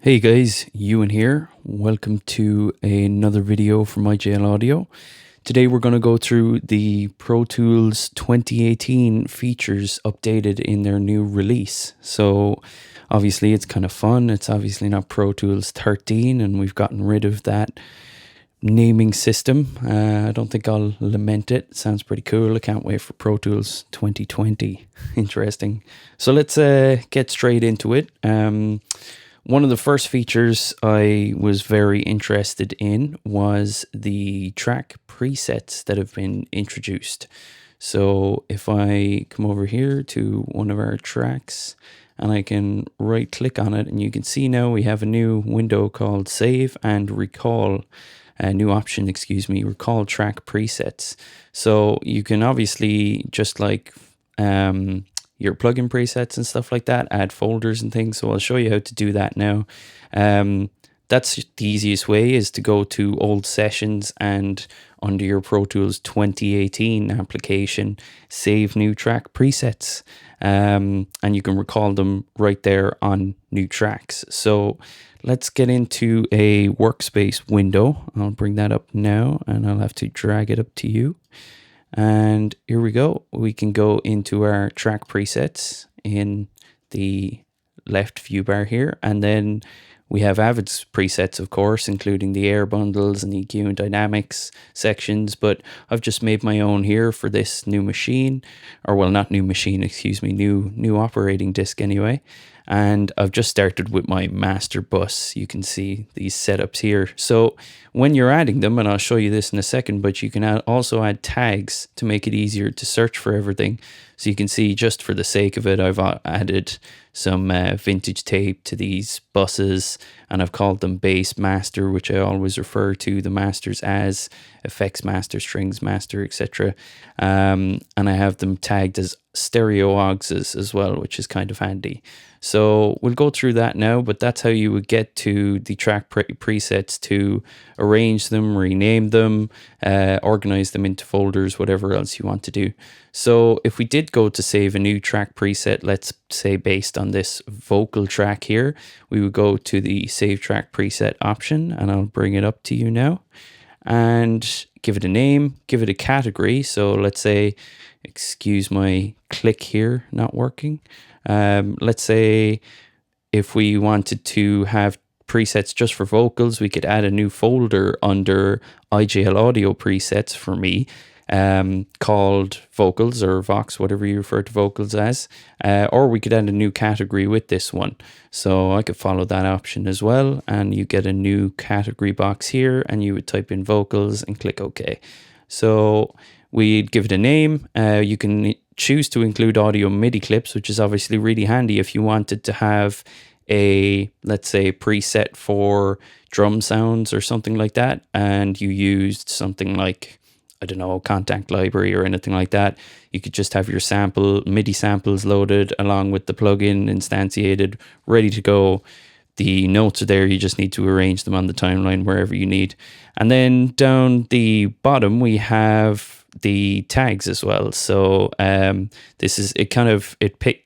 Hey guys, Ewan here. Welcome to another video from IJL Audio. Today we're going to go through the Pro Tools 2018 features updated in their new release. So obviously it's kind of fun. It's obviously not Pro Tools 13 and we've gotten rid of that naming system. I don't think I'll lament it. Sounds pretty cool. I can't wait for Pro Tools 2020. Interesting. So let's get straight into it. One of the first features I was very interested in was the track presets that have been introduced. So if I come over here to one of our tracks and I can right click on it, and you can see now we have a new window called Save and Recall. A new option, recall track presets. So you can obviously, just like your plugin presets and stuff like that, add folders and things. So I'll show you how to do that now. That's the easiest way, is to go to old sessions and under your Pro Tools 2018 application, save new track presets. And you can recall them right there on new tracks. So let's get into a workspace window. I'll bring that up now and I'll have to drag it up to you. And here we go. We can go into our track presets in the left view bar here. And then we have Avid's presets, of course, including the air bundles and EQ and dynamics sections. But I've just made my own here for this new machine, or well, not new machine, new operating disk anyway. And I've just started with my master bus. You can see these setups here. So when you're adding them, and I'll show you this in a second, but you can also add tags to make it easier to search for everything. So you can see, just for the sake of it, I've added some vintage tape to these buses, and I've called them bass master, which I always refer to the masters as effects master, strings master, etc. And I have them tagged as stereo auxes as well, which is kind of handy. So we'll go through that now, but that's how you would get to the track presets, to arrange them, rename them, organize them into folders, whatever else you want to do. So if we did go to save a new track preset, let's say based on this vocal track here, we would go to the save track preset option, and I'll bring it up to you now and give it a name, give it a category. So let's say, excuse my click here not working. Let's say if we wanted to have presets just for vocals, we could add a new folder under IJL Audio presets for me, called vocals or Vox, whatever you refer to vocals as, or we could add a new category with this one. So I could follow that option as well, and you get a new category box here, and you would type in vocals and click OK. So we'd give it a name. You can choose to include audio MIDI clips, which is obviously really handy if you wanted to have a, let's say, preset for drum sounds or something like that, and you used something like, I don't know, Contact Library or anything like that. You could just have your MIDI samples loaded along with the plugin instantiated, ready to go. The notes are there, you just need to arrange them on the timeline wherever you need. And then down the bottom we have the tags as well. So this is,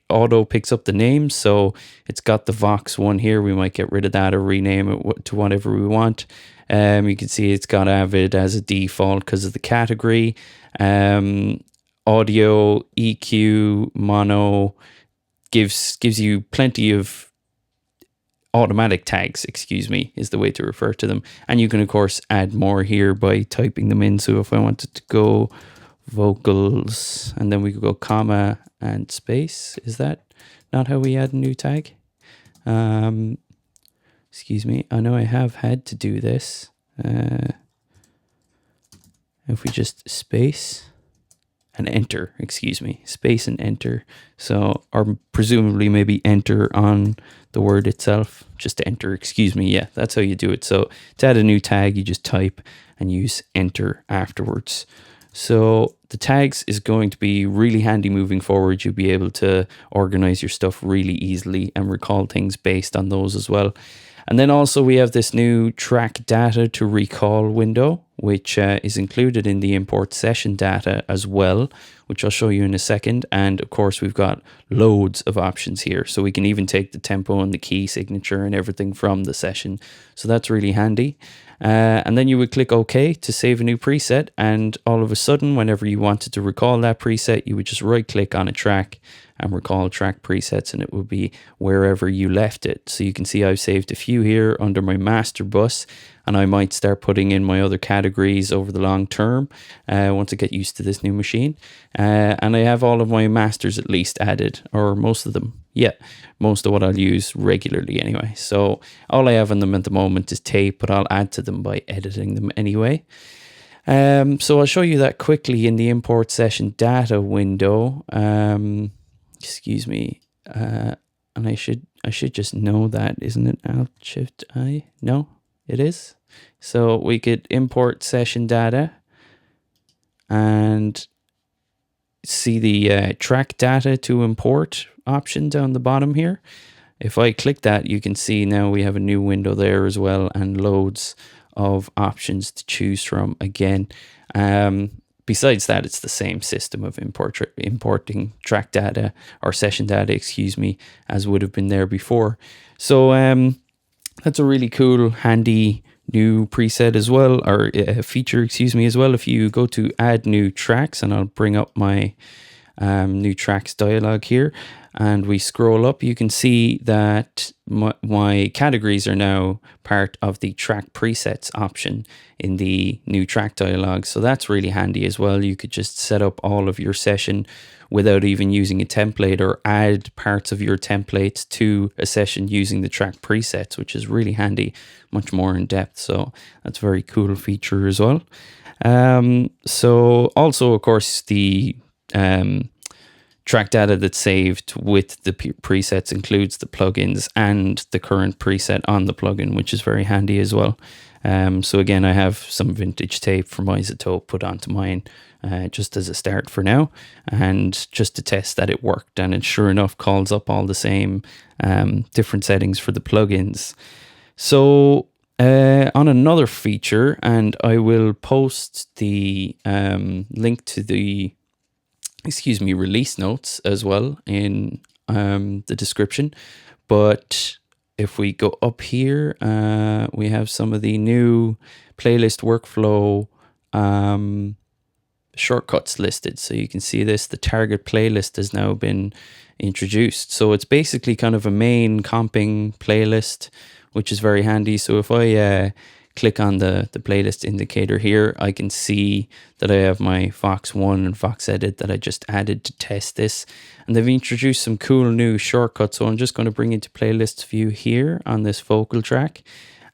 auto picks up the names. So it's got the Vox one here. We might get rid of that or rename it to whatever we want. You can see it's got Avid as a default because of the category. Audio, EQ, mono gives you plenty of automatic tags, is the way to refer to them. And you can of course add more here by typing them in. So if I wanted to go vocals, and then we could go comma and space. Is that not how we add a new tag? Excuse me, I know I have had to do this. If we just space and enter, space and enter. So, or presumably maybe enter on the word itself, just enter, yeah, that's how you do it. So to add a new tag, you just type and use enter afterwards. So the tags is going to be really handy moving forward. You'll be able to organize your stuff really easily and recall things based on those as well. And then also we have this new track data to recall window, which is included in the import session data as well, which I'll show you in a second. And of course, we've got loads of options here. So we can even take the tempo and the key signature and everything from the session. So that's really handy. And then you would click OK to save a new preset. And all of a sudden, whenever you wanted to recall that preset, you would just right click on a track and recall track presets, and it will be wherever you left it. So you can see I've saved a few here under my master bus, and I might start putting in my other categories over the long term once I get used to this new machine. And I have all of my masters at least added, or most of them. Yeah, most of what I'll use regularly anyway. So all I have on them at the moment is tape, but I'll add to them by editing them anyway. So I'll show you that quickly in the import session data window. Excuse me. And I should just know that, isn't it? Alt-Shift-I? No, it is. So we could import session data and see the track data to import option down the bottom here. If I click that, you can see now we have a new window there as well, and loads of options to choose from again. Besides that, it's the same system of importing track data or session data, excuse me, as would have been there before. So that's a really cool, handy new preset as well, or feature, excuse me, as well. If you go to add new tracks, and I'll bring up my new tracks dialog here, and we scroll up, you can see that my categories are now part of the track presets option in the new track dialog. So that's really handy as well. You could just set up all of your session without even using a template, or add parts of your templates to a session using the track presets, which is really handy, much more in depth. So that's a very cool feature as well. So also, of course, the track data that's saved with the presets includes the plugins and the current preset on the plugin, which is very handy as well. So again, I have some vintage tape from Isotope put onto mine just as a start for now, and just to test that it worked, and it sure enough calls up all the same different settings for the plugins. So on another feature, and I will post the link to the release notes as well in the description. But if we go up here, we have some of the new playlist workflow shortcuts listed. So you can see this, the target playlist has now been introduced. So it's basically kind of a main comping playlist, which is very handy. So if I click on the playlist indicator here, I can see that I have my Vox 1 and Vox Edit that I just added to test this. And they've introduced some cool new shortcuts. So I'm just going to bring into playlist view here on this vocal track.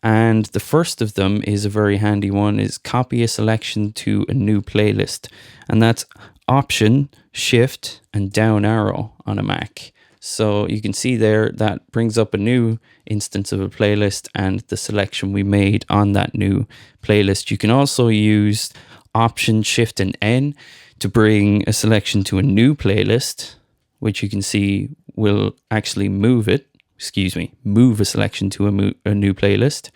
And the first of them is a very handy one, is copy a selection to a new playlist. And that's Option, Shift, and down arrow on a Mac. So you can see there that brings up a new instance of a playlist and the selection we made on that new playlist. You can also use Option, Shift, and N to bring a selection to a new playlist, which you can see will actually move a selection to a new playlist.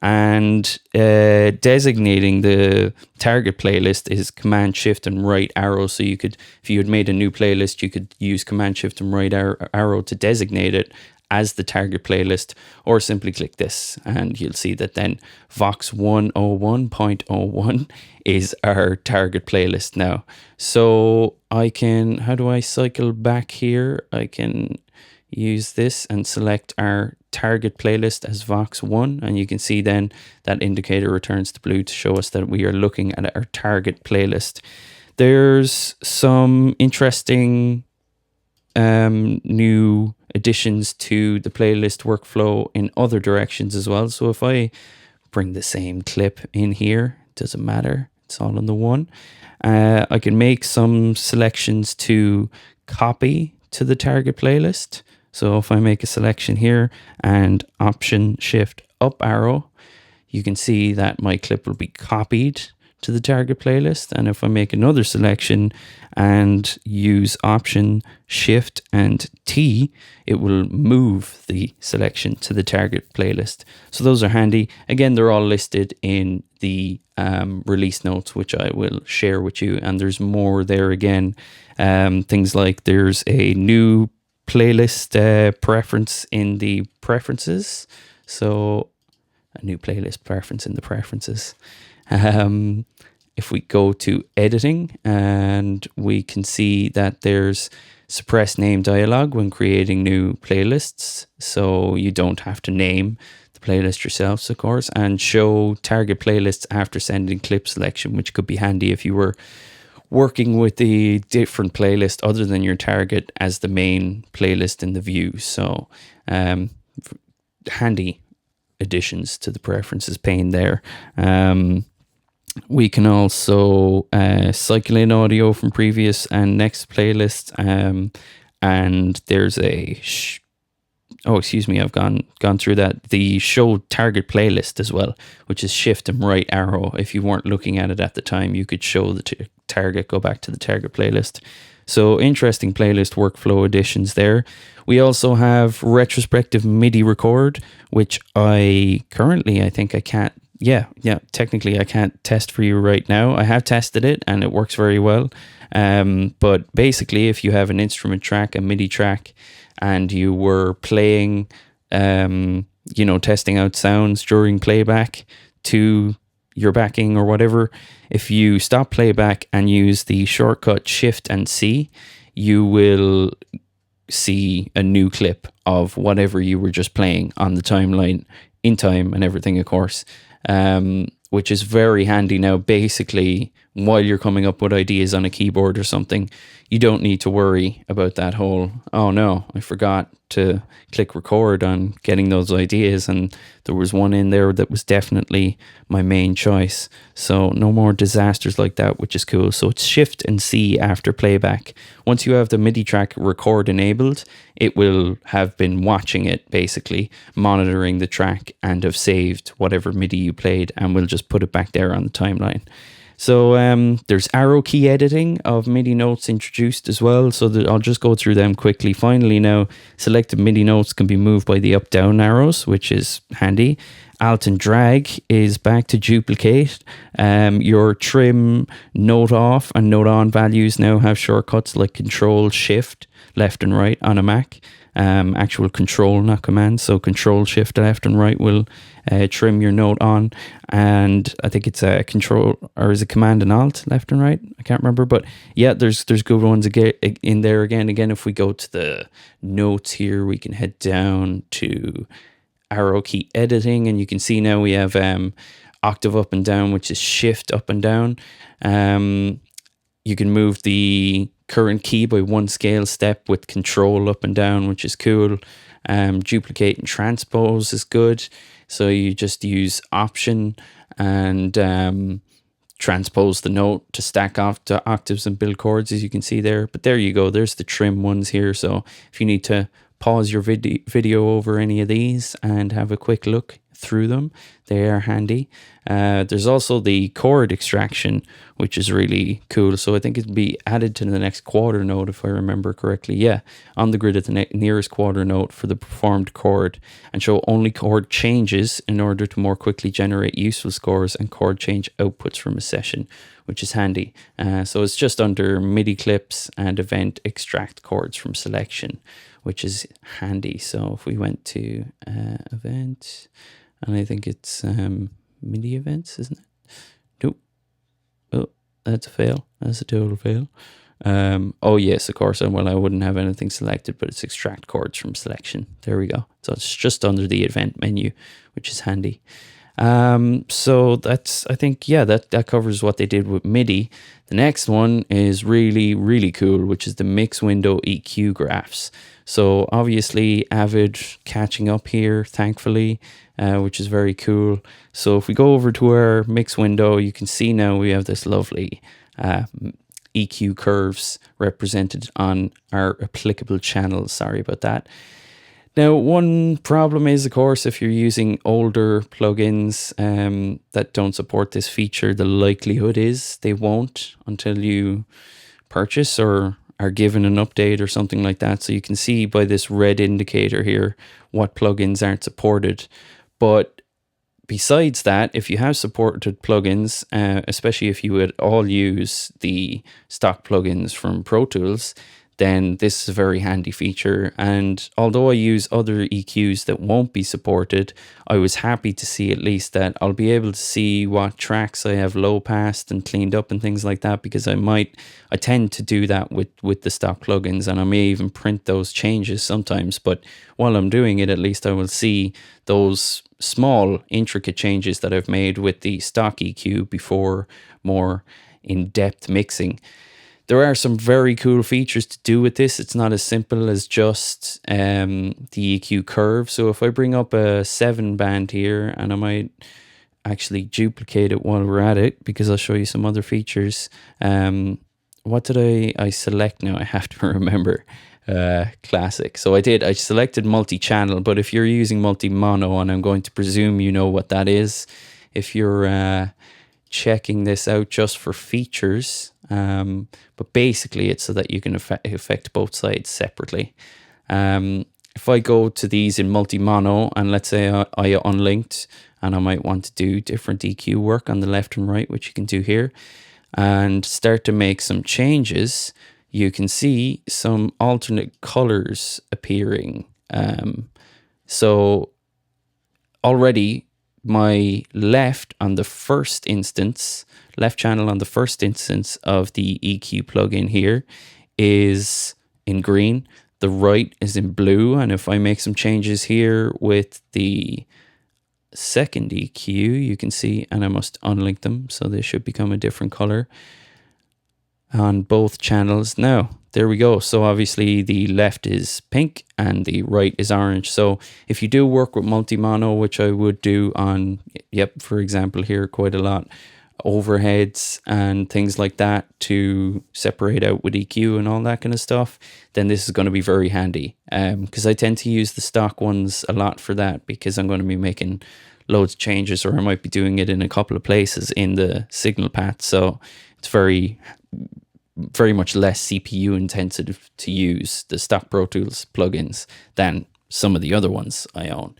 And designating the target playlist is Command, Shift, and right arrow. So you could, if you had made a new playlist, you could use Command, Shift, and right arrow to designate it as the target playlist, or simply click this and you'll see that then Vox 101.01 is our target playlist now. So I can, how do I cycle back here? I can use this and select our target playlist as Vox 1, and you can see then that indicator returns to blue to show us that we are looking at our target playlist. There's some interesting new additions to the playlist workflow in other directions as well. So if I bring the same clip in here, it doesn't matter, it's all in the one. I can make some selections to copy to the target playlist. So if I make a selection here and Option, Shift, up arrow, you can see that my clip will be copied to the target playlist. And if I make another selection and use Option, Shift, and T, it will move the selection to the target playlist. So those are handy. Again, they're all listed in the release notes, which I will share with you. And there's more there again. Things like there's a new playlist preference in the preferences. So a new playlist preference in the preferences. If we go to editing, and we can see that there's suppress name dialog when creating new playlists. So you don't have to name the playlist yourselves, of course, and show target playlists after sending clip selection, which could be handy if you were working with the different playlist other than your target as the main playlist in the view. So handy additions to the preferences pane there. We can also cycle in audio from previous and next playlists. And there's a I've gone through that. The show target playlist as well, which is shift and right arrow. If you weren't looking at it at the time, you could show the target, go back to the target playlist. So interesting playlist workflow additions there. We also have retrospective MIDI record, which I think I can't. Technically I can't test for you right now. I have tested it and it works very well. But basically, if you have an instrument track, a MIDI track, and you were playing, testing out sounds during playback to your backing or whatever, if you stop playback and use the shortcut Shift and C, you will see a new clip of whatever you were just playing on the timeline in time and everything, of course, which is very handy now. Basically, while you're coming up with ideas on a keyboard or something, you don't need to worry about that whole, oh no, I forgot to click record on getting those ideas, and there was one in there that was definitely my main choice. So no more disasters like that, which is cool. So it's Shift and C after playback. Once you have the MIDI track record enabled, it will have been watching it, basically monitoring the track, and have saved whatever MIDI you played, and we'll just put it back there on the timeline. So there's arrow key editing of MIDI notes introduced as well. So I'll just go through them quickly. Finally, now selected MIDI notes can be moved by the up-down arrows, which is handy. Alt and drag is back to duplicate. Your trim, note off, and note on values now have shortcuts like Control Shift left and right on a Mac. Actual control, not command. So Control Shift left and right will trim your note on, and I think it's a control, or is it Command and Alt left and right? I can't remember, but yeah, there's good ones again in there. Again, if we go to the notes here, we can head down to arrow key editing, and you can see now we have octave up and down, which is shift up and down. You can move the current key by one scale step with control up and down, which is cool. Duplicate and transpose is good. So you just use option and transpose the note to stack off to octaves and build chords, as you can see there. But there you go. There's the trim ones here. So if you need to pause your video over any of these and have a quick look through them, they are handy. There's also the chord extraction, which is really cool. So I think it'd be added to the next quarter note, if I remember correctly. Yeah, on the grid at the nearest quarter note for the performed chord, and show only chord changes in order to more quickly generate useful scores and chord change outputs from a session, which is handy. So it's just under MIDI clips and event extract chords from selection, which is handy. So if we went to event, and I think it's MIDI events, isn't it? Nope. Oh, that's a fail. That's a total fail. Oh yes, of course. Well, I wouldn't have anything selected, but it's extract chords from selection. There we go. So it's just under the event menu, which is handy. So that's, I think, yeah, that covers what they did with MIDI. The next one is really, really cool, which is the mix window EQ graphs. So obviously Avid catching up here, thankfully, which is very cool. So if we go over to our mix window, you can see now we have this lovely EQ curves represented on our applicable channels. Sorry about that. Now, one problem is, of course, if you're using older plugins that don't support this feature, the likelihood is they won't until you purchase or are given an update or something like that. So you can see by this red indicator here what plugins aren't supported. But besides that, if you have supported plugins, especially if you would all use the stock plugins from Pro Tools, then this is a very handy feature. And although I use other EQs that won't be supported, I was happy to see at least that I'll be able to see what tracks I have low passed and cleaned up and things like that, because I tend to do that with the stock plugins, and I may even print those changes sometimes. But while I'm doing it, at least I will see those small intricate changes that I've made with the stock EQ before more in-depth mixing. There are some very cool features to do with this. It's not as simple as just the EQ curve. So if I bring up a 7-band here, and I might actually duplicate it while we're at it, because I'll show you some other features. What did I select now? I have to remember. Classic. So I selected multi-channel, but if you're using multi-mono, and I'm going to presume you know what that is, if you're checking this out just for features, but basically it's so that you can affect both sides separately. If I go to these in multi-mono, and let's say I unlinked, and I might want to do different EQ work on the left and right, which you can do here, and start to make some changes, you can see some alternate colors appearing. So already my left channel on the first instance of the EQ plugin here is in green. The right is in blue. And if I make some changes here with the second EQ, you can see, and I must unlink them, so they should become a different color on both channels. Now, there we go. So obviously the left is pink and the right is orange. So if you do work with multi-mono, which I would do on, for example here, quite a lot, overheads and things like that to separate out with EQ and all that kind of stuff, then this is going to be very handy. Because I tend to use the stock ones a lot for that, because I'm going to be making loads of changes, or I might be doing it in a couple of places in the signal path. So it's very much less CPU intensive to use the stock Pro Tools plugins than some of the other ones I own.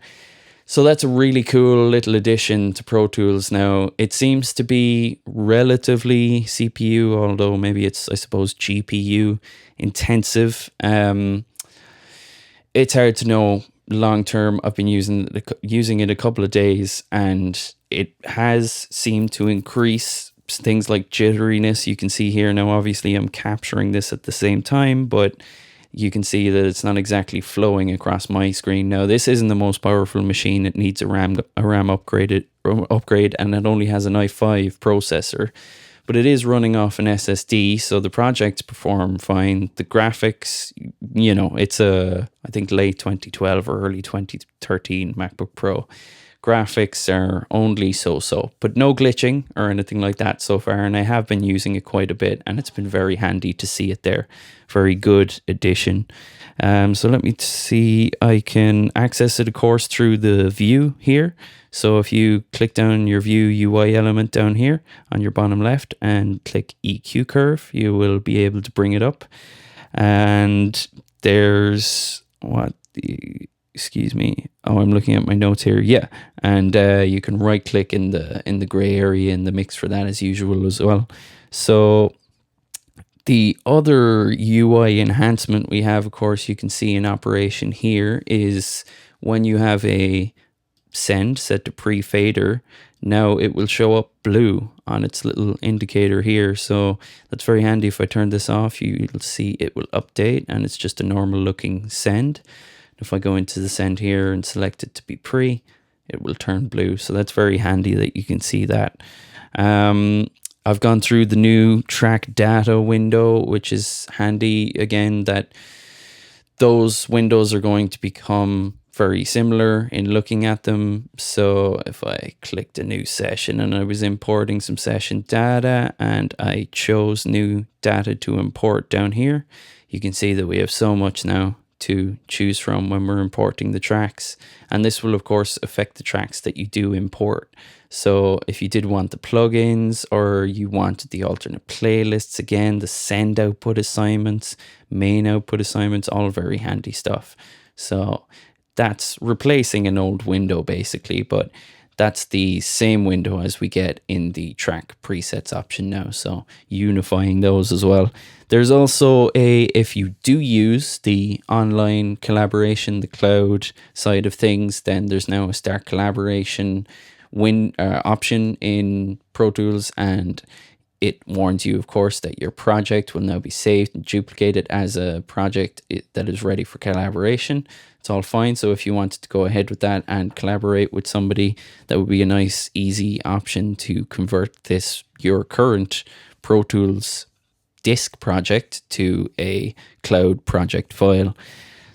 So that's a really cool little addition to Pro Tools. Now, it seems to be relatively CPU, although maybe it's, I suppose, GPU intensive. It's hard to know long term. I've been using it a couple of days, and it has seemed to increase things like jitteriness. You can see here now, obviously I'm capturing this at the same time, but you can see that it's not exactly flowing across my screen. Now, this isn't the most powerful machine. It needs a RAM upgrade, and it only has an i5 processor, but it is running off an SSD, so the projects perform fine. The graphics, it's I think late 2012 or early 2013 MacBook Pro. Graphics are only so, but no glitching or anything like that so far, and I have been using it quite a bit, and it's been very handy to see it there. Very good addition. So let me see, I can access it, of course, through the view here. So if you click down your view UI element down here on your bottom left and click EQ curve, you will be able to bring it up. And there's excuse me. Oh, I'm looking at my notes here. Yeah, and you can right click in the gray area in the mix for that as usual as well. So the other UI enhancement we have, of course, you can see in operation here, is when you have a send set to pre-fader, now it will show up blue on its little indicator here. So that's very handy. If I turn this off, you'll see it will update, and it's just a normal looking send. If I go into the send here and select it to be pre, it will turn blue. So that's very handy that you can see that. I've gone through the new track data window, which is handy again, that those windows are going to become very similar in looking at them. So if I clicked a new session and I was importing some session data and I chose new data to import down here, you can see that we have so much now to choose from when we're importing the tracks. And this will of course affect the tracks that you do import. So if you did want the plugins, or you wanted the alternate playlists, again, the send output assignments, main output assignments, all very handy stuff. So that's replacing an old window basically, but that's the same window as we get in the track presets option now. So unifying those as well. There's also if you do use the online collaboration, the cloud side of things, then there's now a start collaboration option in Pro Tools, and it warns you, of course, that your project will now be saved and duplicated as a project that is ready for collaboration. It's all fine. So if you wanted to go ahead with that and collaborate with somebody, that would be a nice, easy option to convert your current Pro Tools disk project to a cloud project file.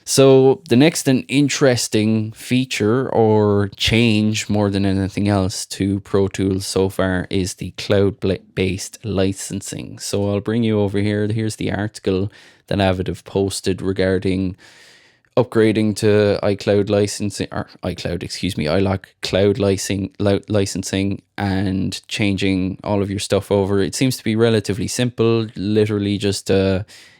So the next and interesting feature or change more than anything else to Pro Tools so far is the cloud-based licensing. So I'll bring you over here. Here's the article that Avid have posted regarding upgrading to iCloud licensing, or iLok cloud licensing, and changing all of your stuff over. It seems to be relatively simple, literally just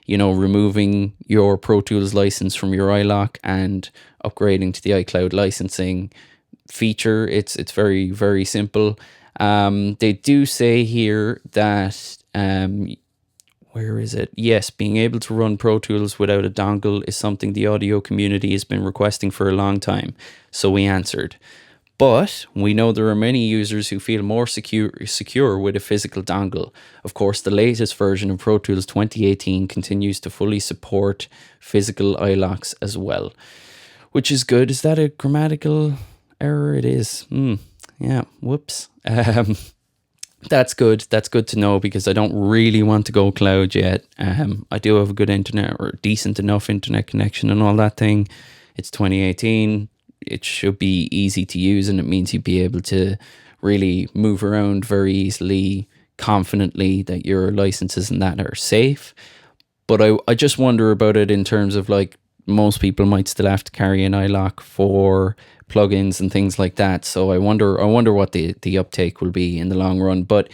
removing your Pro Tools license from your iLok and upgrading to the iCloud licensing feature. It's very, very simple. They do say here that where is it? Yes, being able to run Pro Tools without a dongle is something the audio community has been requesting for a long time. So we answered. But we know there are many users who feel more secure with a physical dongle. Of course, the latest version of Pro Tools 2018 continues to fully support physical iLoks as well, which is good. Is that a grammatical error? It is. Yeah, whoops. That's good. That's good to know, because I don't really want to go cloud yet. I do have a good internet, or decent enough internet connection and all that thing. It's 2018. It should be easy to use, and it means you'd be able to really move around very easily, confidently, that your licenses and that are safe. But I just wonder about it in terms of, like, most people might still have to carry an iLok for plugins and things like that. So I wonder what the uptake will be in the long run. But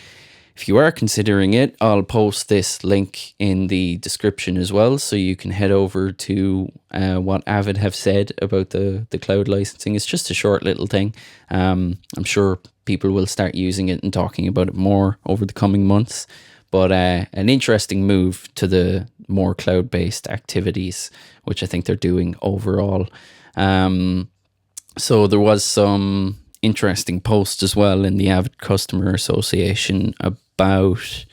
if you are considering it, I'll post this link in the description as well, so you can head over to what Avid have said about the cloud licensing. It's just a short little thing. I'm sure people will start using it and talking about it more over the coming months. But an interesting move to the more cloud-based activities, which I think they're doing overall. So there was some interesting posts as well in the Avid Customer Association about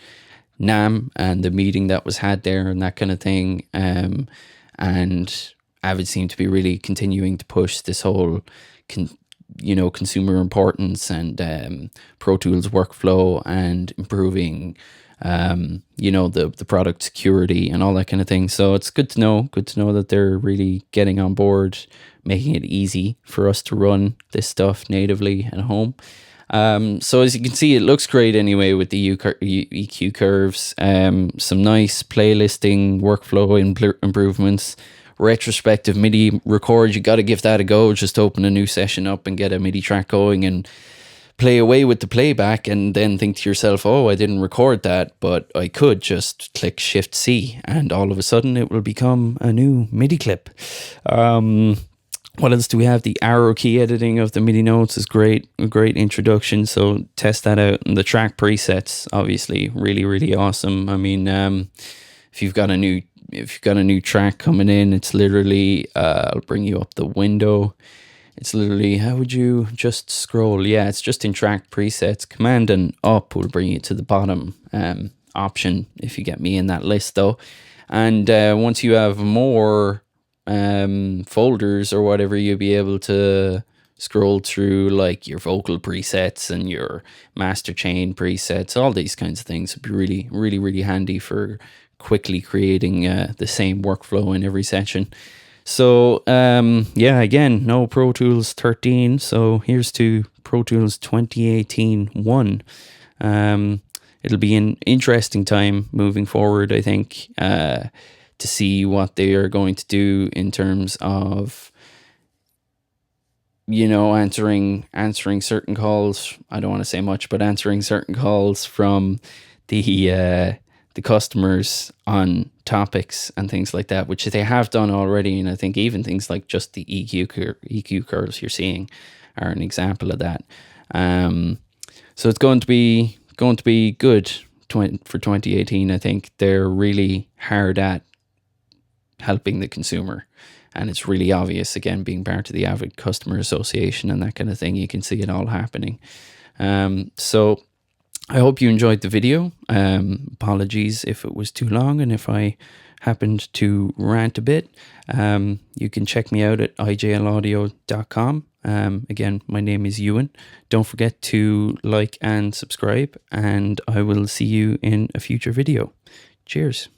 NAMM and the meeting that was had there and that kind of thing. And Avid seemed to be really continuing to push this whole consumer importance and Pro Tools workflow, and improving the product security and all that kind of thing. So it's good to know that they're really getting on board, making it easy for us to run this stuff natively at home. So as you can see, it looks great anyway with the EQ curves, some nice playlisting, workflow improvements, retrospective MIDI record. You got to give that a go. Just open a new session up and get a MIDI track going and play away with the playback, and then think to yourself, oh, I didn't record that, but I could just click Shift C and all of a sudden it will become a new MIDI clip. What else do we have? The arrow key editing of the MIDI notes is great, a great introduction. So test that out. And the track presets, obviously, really, really awesome. I mean, if you've got a new track coming in, it's literally, I'll bring you up the window. It's literally, how would you just scroll? Yeah, it's just in track presets. Command and up will bring you to the bottom option, if you get me, in that list though. And once you have more folders or whatever, you'll be able to scroll through like your vocal presets and your master chain presets. All these kinds of things would be really, really, really handy for quickly creating the same workflow in every session. So yeah, again, no Pro Tools 13. So here's to Pro Tools 2018 1. It'll be an interesting time moving forward, I think. to see what they are going to do in terms of, you know, answering certain calls. I don't want to say much, but answering certain calls from the customers on topics and things like that, which they have done already. And I think even things like just the EQ curves you're seeing are an example of that. So it's going to be good for 2018. I think they're really hard at helping the consumer, and it's really obvious, again, being part of the Avid Customer Association and that kind of thing. You can see it all happening. So I hope you enjoyed the video. Apologies if it was too long and if I happened to rant a bit. You can check me out at ijlaudio.com. Again, my name is Ewan. Don't forget to like and subscribe, and I will see you in a future video. Cheers.